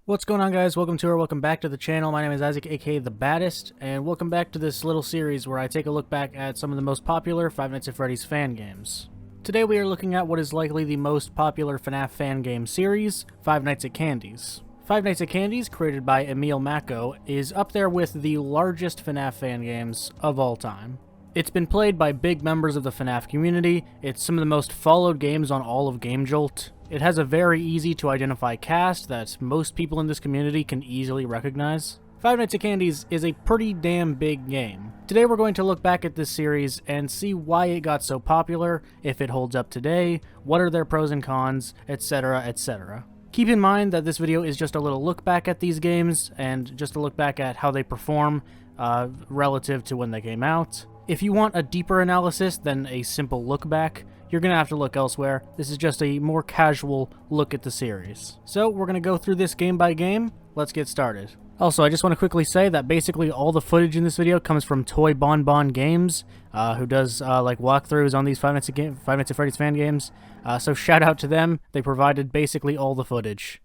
What's going on, guys? Welcome back to the channel. My name is Isaac, aka The Baddest, and welcome back to this little series where I take a look back at some of the most popular Five Nights at Freddy's fan games. Today we are looking at what is likely the most popular FNAF fan game series, Five Nights at Candy's. Five Nights at Candy's, created by Emil Mako, is up there with the largest FNAF fan games of all time. It's been played by big members of the FNAF community. It's some of the most followed games on all of GameJolt. It has a very easy to identify cast that most people in this community can easily recognize. Five Nights at Candy's is a pretty damn big game. Today we're going to look back at this series and see why it got so popular, if it holds up today, what are their pros and cons, etc, etc. Keep in mind that this video is just a little look back at these games, and just a look back at how they perform relative to when they came out. If you want a deeper analysis than a simple look back, you're going to have to look elsewhere. This is just a more casual look at the series. So we're going to go through this game by game. Let's get started. Also, I just want to quickly say that basically all the footage in this video comes from Toy Bon Bon Games, who does like walkthroughs on these Five Nights at Freddy's fan games. So shout out to them. They provided basically all the footage.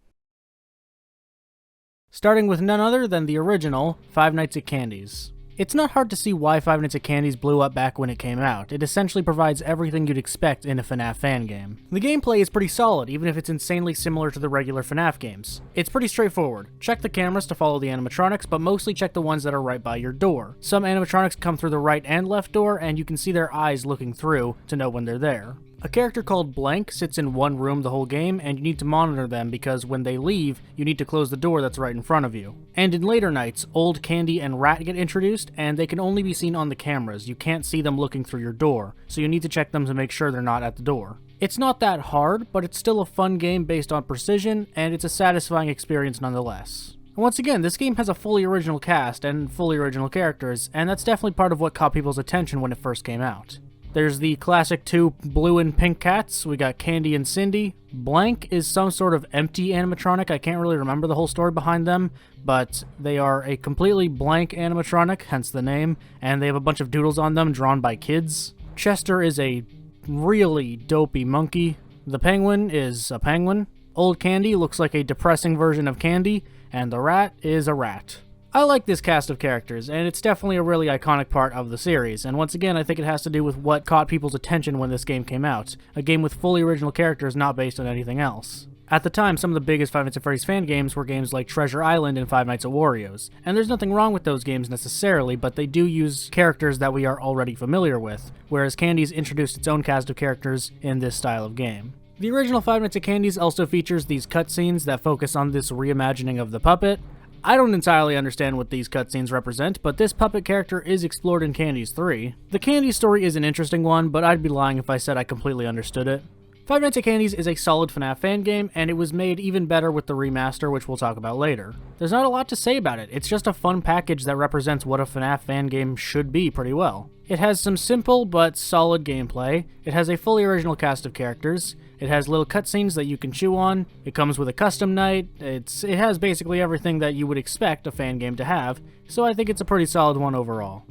Starting with none other than the original Five Nights at Candy's. It's not hard to see why Five Nights at Candy's blew up back when it came out. It essentially provides everything you'd expect in a FNAF fan game. The gameplay is pretty solid, even if it's insanely similar to the regular FNAF games. It's pretty straightforward. Check the cameras to follow the animatronics, but mostly check the ones that are right by your door. Some animatronics come through the right and left door, and you can see their eyes looking through to know when they're there. A character called Blank sits in one room the whole game, and you need to monitor them because when they leave, you need to close the door that's right in front of you. And in later nights, Old Candy and Rat get introduced, and they can only be seen on the cameras. You can't see them looking through your door, so you need to check them to make sure they're not at the door. It's not that hard, but it's still a fun game based on precision, and it's a satisfying experience nonetheless. And once again, this game has a fully original cast and fully original characters, and that's definitely part of what caught people's attention when it first came out. There's the classic two blue and pink cats. We got Candy and Cindy. Blank is some sort of empty animatronic. I can't really remember the whole story behind them, but they are a completely blank animatronic, hence the name, and they have a bunch of doodles on them drawn by kids. Chester is a really dopey monkey. The penguin is a penguin. Old Candy looks like a depressing version of Candy, and the rat is a rat. I like this cast of characters, and it's definitely a really iconic part of the series, and once again I think it has to do with what caught people's attention when this game came out, a game with fully original characters not based on anything else. At the time, some of the biggest Five Nights at Freddy's fan games were games like Treasure Island and Five Nights at Wario's, and there's nothing wrong with those games necessarily, but they do use characters that we are already familiar with, whereas Candy's introduced its own cast of characters in this style of game. The original Five Nights at Candy's also features these cutscenes that focus on this reimagining of the puppet. I don't entirely understand what these cutscenes represent, but this puppet character is explored in Candy's 3. The Candy story is an interesting one, but I'd be lying if I said I completely understood it. Five Nights at Candy's is a solid FNAF fan game, and it was made even better with the remaster, which we'll talk about later. There's not a lot to say about it. It's just a fun package that represents what a FNAF fan game should be pretty well. It has some simple but solid gameplay. It has a fully original cast of characters. It has little cutscenes that you can chew on. It comes with a custom night. It has basically everything that you would expect a fan game to have, so I think it's a pretty solid one overall.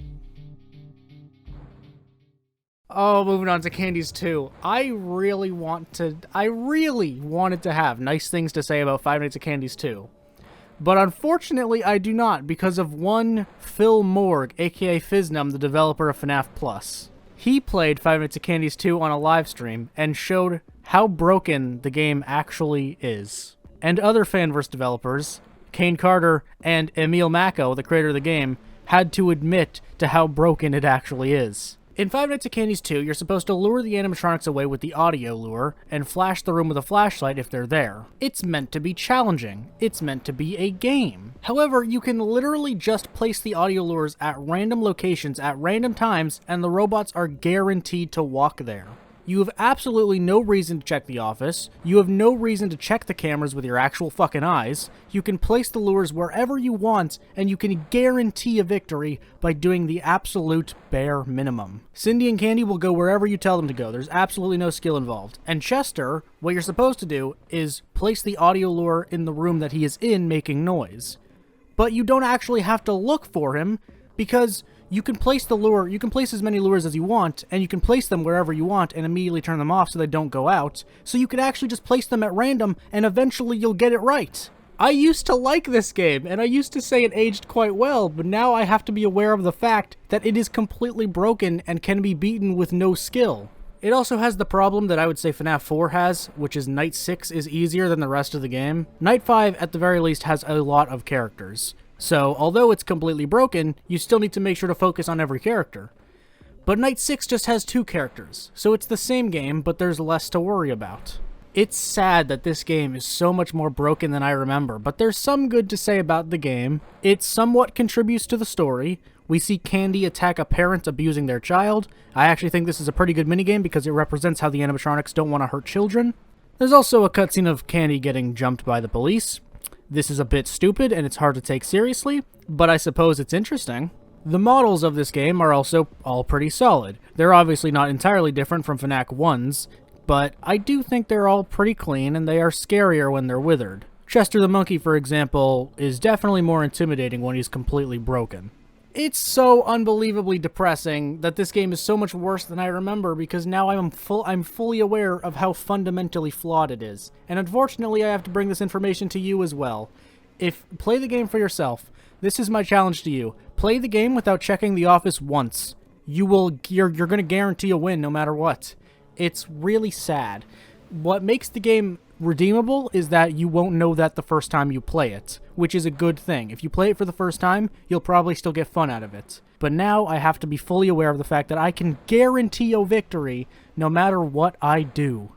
Oh, moving on to Candy's 2. I really wanted to have nice things to say about Five Nights at Candy's 2. But unfortunately, I do not, because of one Phil Morg, aka Fiznum, the developer of FNAF Plus. He played Five Nights at Candy's 2 on a live stream and showed how broken the game actually is. And other Fanverse developers, Kane Carter and Emil Mako, the creator of the game, had to admit to how broken it actually is. In Five Nights at Candy's 2, you're supposed to lure the animatronics away with the audio lure and flash the room with a flashlight if they're there. It's meant to be challenging. It's meant to be a game. However, you can literally just place the audio lures at random locations at random times, and the robots are guaranteed to walk there. You have absolutely no reason to check the office. You have no reason to check the cameras with your actual fucking eyes. You can place the lures wherever you want, and you can guarantee a victory by doing the absolute bare minimum. Cindy and Candy will go wherever you tell them to go. There's absolutely no skill involved. And Chester, what you're supposed to do is place the audio lure in the room that he is in making noise. But you don't actually have to look for him, because you can place the lure, you can place as many lures as you want, and you can place them wherever you want and immediately turn them off so they don't go out. So you could actually just place them at random, and eventually you'll get it right. I used to like this game, and I used to say it aged quite well, but now I have to be aware of the fact that it is completely broken and can be beaten with no skill. It also has the problem that I would say FNAF 4 has, which is Night 6 is easier than the rest of the game. Night 5, at the very least, has a lot of characters. So, although it's completely broken, you still need to make sure to focus on every character. But Night 6 just has 2 characters, so it's the same game, but there's less to worry about. It's sad that this game is so much more broken than I remember, but there's some good to say about the game. It somewhat contributes to the story. We see Candy attack a parent abusing their child. I actually think this is a pretty good minigame because it represents how the animatronics don't want to hurt children. There's also a cutscene of Candy getting jumped by the police. This is a bit stupid and it's hard to take seriously, but I suppose it's interesting. The models of this game are also all pretty solid. They're obviously not entirely different from FNAF 1's, but I do think they're all pretty clean and they are scarier when they're withered. Chester the Monkey, for example, is definitely more intimidating when he's completely broken. It's so unbelievably depressing that this game is so much worse than I remember because now I'm fully aware of how fundamentally flawed it is. And unfortunately, I have to bring this information to you as well. Play the game for yourself. This is my challenge to you. Play the game without checking the office once. You're gonna guarantee a win no matter what. It's really sad. What makes the game redeemable is that you won't know that the first time you play it, which is a good thing. If you play it for the first time, you'll probably still get fun out of it. But now I have to be fully aware of the fact that I can guarantee a victory no matter what I do.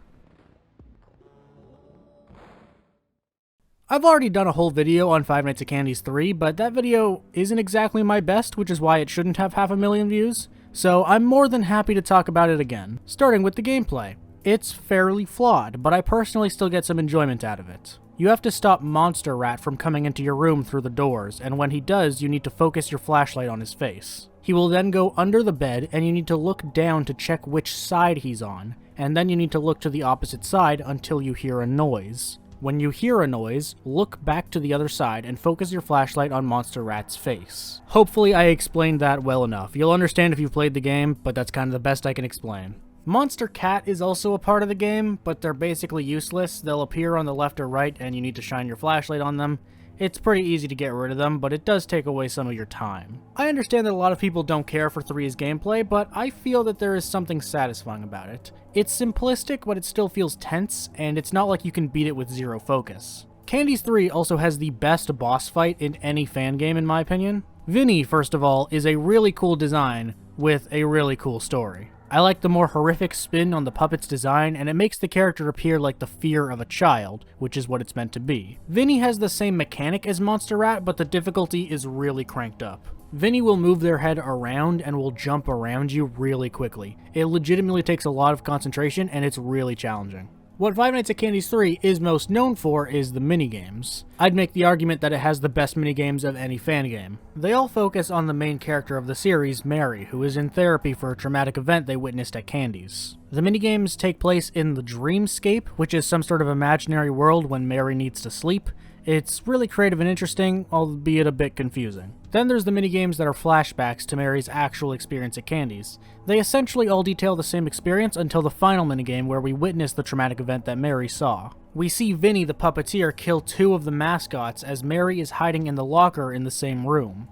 I've already done a whole video on Five Nights at Candy's 3, but that video isn't exactly my best, which is why it shouldn't have 500,000 views. So I'm more than happy to talk about it again, starting with the gameplay. It's fairly flawed, but I personally still get some enjoyment out of it. You have to stop Monster Rat from coming into your room through the doors, and when he does, you need to focus your flashlight on his face. He will then go under the bed, and you need to look down to check which side he's on, and then you need to look to the opposite side until you hear a noise. When you hear a noise, look back to the other side and focus your flashlight on Monster Rat's face. Hopefully I explained that well enough. You'll understand if you've played the game, but that's kind of the best I can explain. Monster Cat is also a part of the game, but they're basically useless. They'll appear on the left or right and you need to shine your flashlight on them. It's pretty easy to get rid of them, but it does take away some of your time. I understand that a lot of people don't care for 3's gameplay, but I feel that there is something satisfying about it. It's simplistic, but it still feels tense, and it's not like you can beat it with zero focus. Candy's 3 also has the best boss fight in any fan game in my opinion. Vinny, first of all, is a really cool design with a really cool story. I like the more horrific spin on the puppet's design, and it makes the character appear like the fear of a child, which is what it's meant to be. Vinny has the same mechanic as Monster Rat, but the difficulty is really cranked up. Vinny will move their head around and will jump around you really quickly. It legitimately takes a lot of concentration, and it's really challenging. What Five Nights at Candy's 3 is most known for is the minigames. I'd make the argument that it has the best minigames of any fan game. They all focus on the main character of the series, Mary, who is in therapy for a traumatic event they witnessed at Candy's. The minigames take place in the Dreamscape, which is some sort of imaginary world when Mary needs to sleep. It's really creative and interesting, albeit a bit confusing. Then there's the minigames that are flashbacks to Mary's actual experience at Candy's. They essentially all detail the same experience until the final minigame where we witness the traumatic event that Mary saw. We see Vinny the puppeteer kill 2 of the mascots as Mary is hiding in the locker in the same room.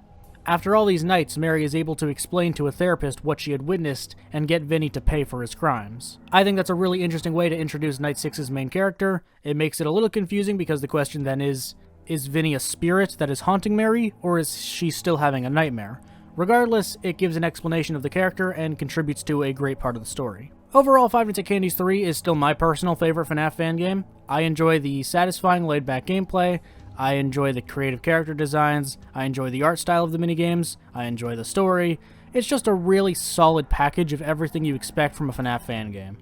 After all these nights, Mary is able to explain to a therapist what she had witnessed and get Vinny to pay for his crimes. I think that's a really interesting way to introduce Night 6's main character. It makes it a little confusing because the question then is Vinny a spirit that is haunting Mary, or is she still having a nightmare? Regardless, it gives an explanation of the character and contributes to a great part of the story. Overall, Five Nights at Candy's 3 is still my personal favorite FNAF fan game. I enjoy the satisfying, laid-back gameplay. I enjoy the creative character designs, I enjoy the art style of the minigames, I enjoy the story. It's just a really solid package of everything you expect from a FNAF fan game.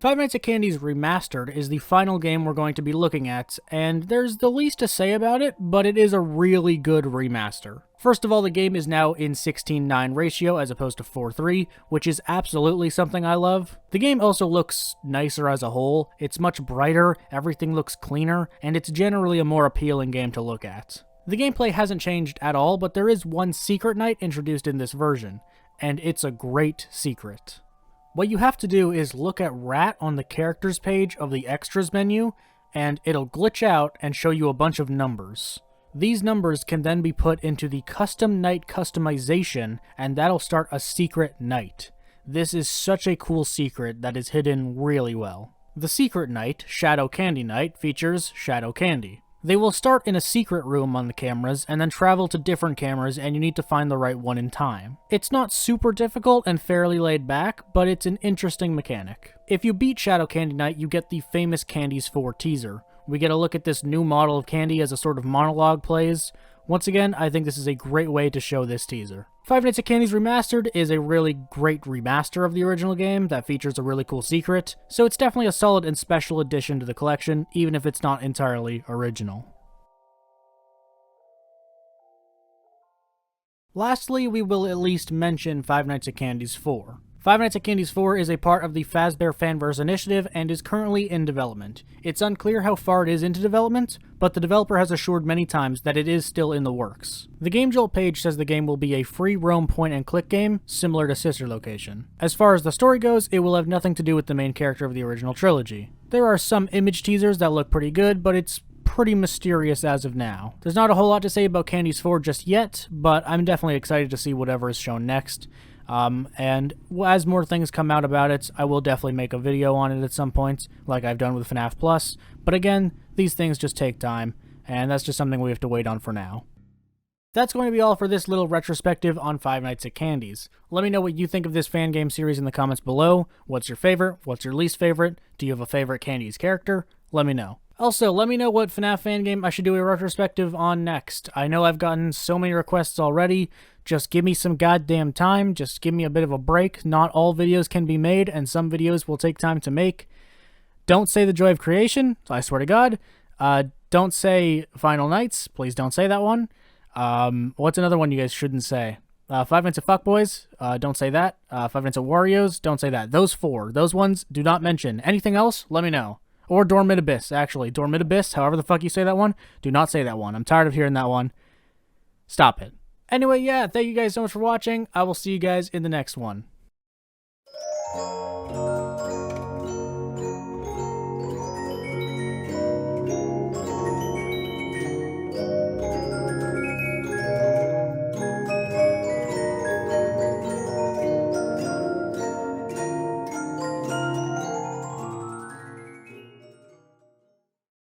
Five Nights at Candy's Remastered is the final game we're going to be looking at, and there's the least to say about it, but it is a really good remaster. First of all, the game is now in 16:9 ratio as opposed to 4:3, which is absolutely something I love. The game also looks nicer as a whole, it's much brighter, everything looks cleaner, and it's generally a more appealing game to look at. The gameplay hasn't changed at all, but there is one secret night introduced in this version, and it's a great secret. What you have to do is look at Rat on the characters page of the extras menu, and it'll glitch out and show you a bunch of numbers. These numbers can then be put into the custom night customization, and that'll start a secret night. This is such a cool secret that is hidden really well. The secret night, Shadow Candy Night, features Shadow Candy. They will start in a secret room on the cameras and then travel to different cameras, and you need to find the right one in time. It's not super difficult and fairly laid back, but it's an interesting mechanic. If you beat Shadow Candy Night, you get the famous Candies 4 teaser. We get a look at this new model of Candy as a sort of monologue plays. Once again, I think this is a great way to show this teaser. Five Nights at Candy's Remastered is a really great remaster of the original game that features a really cool secret, so it's definitely a solid and special addition to the collection, even if it's not entirely original. Lastly, we will at least mention Five Nights at Candy's 4. Five Nights at Candy's 4 is a part of the Fazbear Fanverse initiative and is currently in development. It's unclear how far it is into development, but the developer has assured many times that it is still in the works. The Game Jolt page says the game will be a free roam point-and-click game, similar to Sister Location. As far as the story goes, it will have nothing to do with the main character of the original trilogy. There are some image teasers that look pretty good, but it's pretty mysterious as of now. There's not a whole lot to say about Candy's 4 just yet, but I'm definitely excited to see whatever is shown next. And as more things come out about it, I will definitely make a video on it at some point, like I've done with FNAF Plus. But again, these things just take time, and that's just something we have to wait on for now. That's going to be all for this little retrospective on Five Nights at Candy's. Let me know what you think of this fan game series in the comments below. What's your favorite? What's your least favorite? Do you have a favorite Candy's character? Let me know. Also, let me know what FNAF fan game I should do a retrospective on next. I know I've gotten so many requests already. Just give me some goddamn time. Just give me a bit of a break. Not all videos can be made, and some videos will take time to make. Don't say The Joy of Creation. I swear to God. Don't say Final Nights. Please don't say that one. What's another one you guys shouldn't say? Five Nights at Fuckboys. Don't say that. Five Nights at Wario's. Don't say that. Those four. Those ones, do not mention. Anything else? Let me know. Or Dormid Abyss, actually. Dormid Abyss, however the fuck you say that one. Do not say that one. I'm tired of hearing that one. Stop it. Anyway, yeah, thank you guys so much for watching. I will see you guys in the next one.